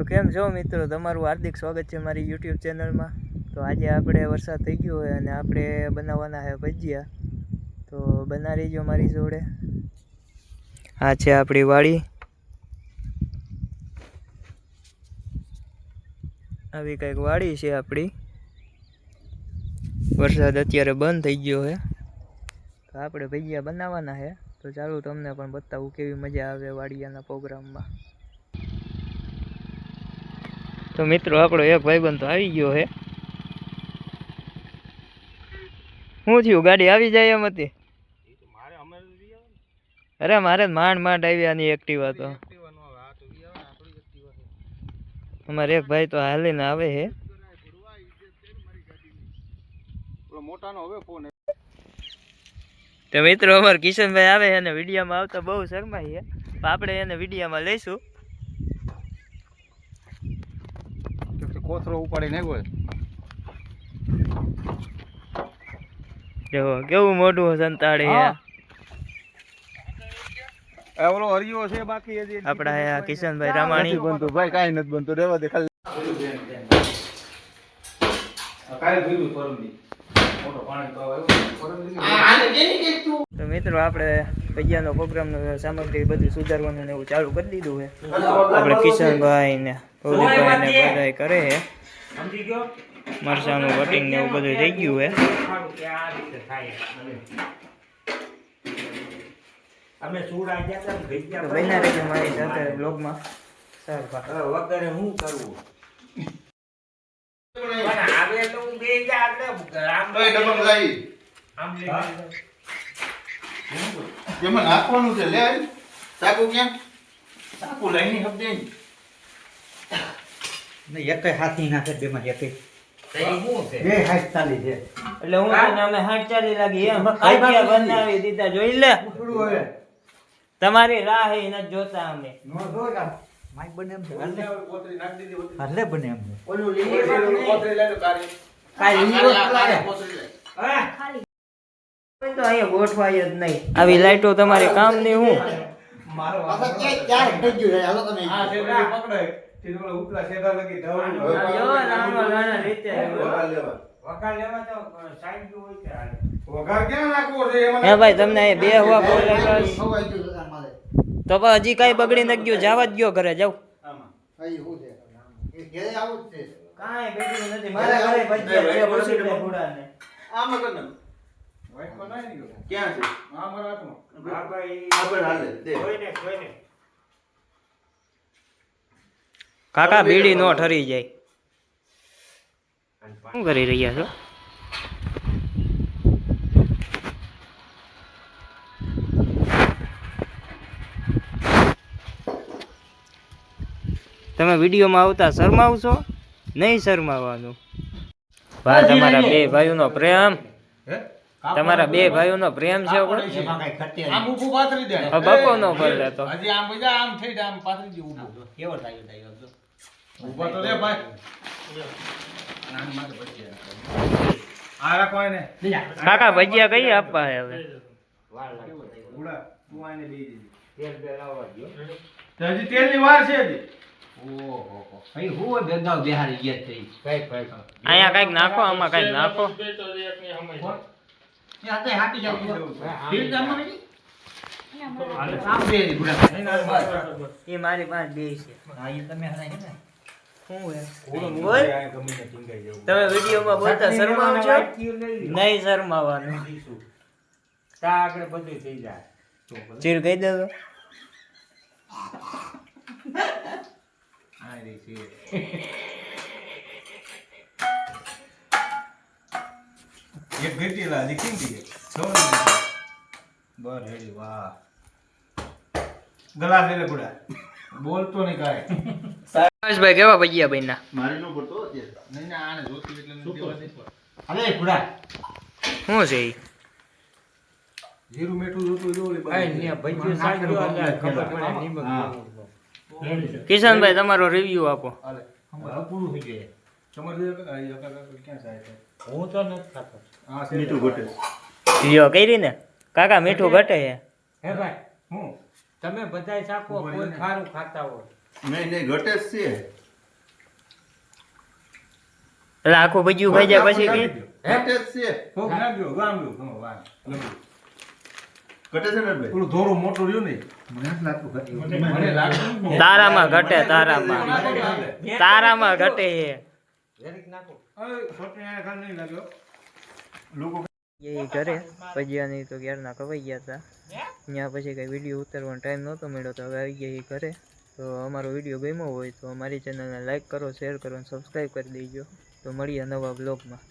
કેમ છો મિત્રો, તમારું હાર્દિક સ્વાગત છે મારી યુટ્યુબ ચેનલમાં। તો આજે આપણે વરસાદ થઈ ગયો હોય અને આપણે બનાવવાના છે ભજીયા, તો બના રહીજો મારી જોડે। આ છે આપણી વાડી, આવી કંઈક વાડી છે આપણી। વરસાદ અત્યારે બંધ થઈ ગયો છે તો આપણે ભજીયા બનાવવાના છે। તો ચાલો તમને પણ બતાવું કેવી મજા આવે વાડિયાના પ્રોગ્રામમાં। તો મિત્રો આપણો એક ભાઈબંધ તો આવી ગયો છે। શું થયું, ગાડી આવી જાય એમ હતી? અરે મારે માંડ માંડ આવ્યાની એક્ટિવા તો અમારે એક ભાઈ તો હાલીને આવે છે। તો મિત્રો અમારે કિશનભાઈ આવે છે અને વિડીયોમાં આવતા બહુ શરમાઈ છે, આપણે એને વિડીયોમાં લઈશું। કોથરો ઉપાડી નાખ્યો જો કેવું મોટું સંતાડે છે। ઓલો હરિયો છે બાકી હજી આપડા કિશનભાઈ રામાણી બનતું ભાઈ કાઈ નથી બનતું, રહેવા દે ખાલી કાઈ ભીલું પરમદી મોટો પાણી તો આવ્યો। તો મિત્રો આપણે ભજીયાનો પ્રોગ્રામનો સામગ્રી બધું સુધારવાનું ને એવું ચાલુ કરી દીધું છે। આપણે કિશનભાઈ ને પ્રદીપભાઈ ને બધા કરે છે, મરચાનું કટિંગ ને એવું બધું થઈ ગયું છે। અમે સુરા ગયા હતા તો બન્યા રહેજો મારી સાથે બ્લોગમાં। વગરે હું કરવું પણ આવે તો હું બે જા આમ ડબલ લાઈ આમ લે જેમાં નાખવાનું છે, લે આવી સાકુ ક્યાં સાકુ લઈને હબદે ને એક હાથી નાખે બેમાં એક બે હાથ ચાલી છે એટલે હું તને અમે હાથ ચાલી લાગી એમ ભજીયા બનાવી દીધા, જોઈ લે તમારી રાહ એ નથી જોતા અમે। નો જોતા માઈક બને એમ છે કોથરી નાખી દીધી હાલે બને એમ છે ઓલું લીલી કોથરી લઈને કાઢી કાઈ લીલો લાગે કોથરી લઈ તો અહીંયા ગોઠવાય જ નહીં, આવી લાઈટો તમારી કામની હું મારો આ કે ક્યાં થઈ ગયું છે હાલો તમે આ છેડા પકડાય તે ઓલા ઉપલા છેડા લગી ઢવળ જો નાનો નાના રીતે વઘાર લેવા તો સાઈડ હોય છે હાલે વઘાર ક્યાં નાખવો છે એમાં હે ભાઈ તમને એ બે હવા બોલે ખવાઈ ગયું દુકાન માલે તો પણ હજી કઈ બગડી ન ગયું, જવા જ ગયો ઘરે જાવ। આમાં કઈ હું છે એ ઘરે આવું જ છે કાંઈ બગડ્યું નથી, મારા ઘરે ભજીયા છે પછી લે ફૂડાને। આમાં કર ને વાઈટ માં નહીં ગયો ક્યાં છે આ મારા હાથમાં ભાઈ આગળ હાલે દે કોઈને કાકા બીડી નો ઠરી જાય। શું કરી રહ્યા છો? તમે વિડીયોમાં આવતા શરમાવશો નહીં? શરમાવાનું ભાઈ, તમારા બે ભાઈઓનો પ્રેમ, હે તમારા બે ભાઈઓનો પ્રેમ છે કોઈ? એમાં કઈ ખટ્ટી આમ ઊભું પાથરી દે હવે બકો નો કરી લેતો। હજી આમ બધા આમ થઈ જાય આમ પાથરી દે ઊભું કેવો થાય થાય ઊભો તો રે ભાઈ આમ માટે ભજીયા આ રાખવાય ને કાકા ભજીયા કઈ આપવા છે હવે? ઉડા તું આને દઈ દેજે તેલ બે લાવવા દો તો હજી તેલની વાર છે હજી ઓહો ભાઈ હું બેગાવ બિહારી ગયા થઈ કઈ અહીંયા કઈક નાખો, આમાં કઈક નાખો। એ આતે હાટી જાવ ફીલ ગામમાં નહીં આમ બે ગુડા એ મારી પાસે બે છે। હા એ તમે હરાય ને શું હે? ઓલો બોલ। મુંબઈ આ ગમે ને ટીંગાઈ જવું તમે વિડીયોમાં બોલતા શરમાવ છો? નહીં શરમાવાનું। તા આગળ બધું થઈ જાય ચીર કહી દેજો। આ રે છે એક ભેટીલા હજી કેમ કે બર હેડી વાહ ગલા લેલે ગુડા બોલતો નહીં કાય ભાઈ કેવા ભજીયા બન્યા? મારે નો પડતો નહીં ને આને જોતી એટલે મને દેવા દે અરે ગુડા શું છે ઈ? જીરું મીઠું જોતું જો ઓલી કઈ ને ભજીયો સાંજ્યો એટલે ખબર પડે નિમક કિશનભાઈ તમારો રિવ્યુ આપો। હાલે પૂરું થઈ જાય સમજ લે કે આ ક્યાં જાય છે હું તો નથી ખાતો આ છે મીઠું ઘટે લ્યો કરી ને કાકા, મીઠું ઘટે છે। હે ભાઈ હું તમે બધાય ચાખો કોઈ ખારું ખાતા હોય નહીં ઘટે જ છે એટલે આખું ભજીયું ખાઈ જાય પછી કે ઘટે જ છે. કોક નાખ્યો ગામડું તમે વાહ ઘટે છે ને ભાઈ? ઓલું ધોરું મોટું રહ્યું ને મને નથી લાગતું ઘટે. મને લાગતું ને. તારામાં ઘટે તારામાં ઘટે એ ઓય, છોટને આ ખાન નહીં લાગ્યો લોકો એ ઘરે ભજીયાની તો ક્યારના કવાઈ ગયા હતા ત્યાં પછી કઈ વિડીયો ઉતારવાનો ટાઈમ નહોતો મળ્યો તો હવે આવી ગયા એ ઘરે તો અમારો વિડીયો ગમ્યો હોય તો અમારી ચેનલને લાઈક કરો શેર કરો અને સબસ્ક્રાઈબ કરી દેજો તો મળીએ નવા બ્લોગમાં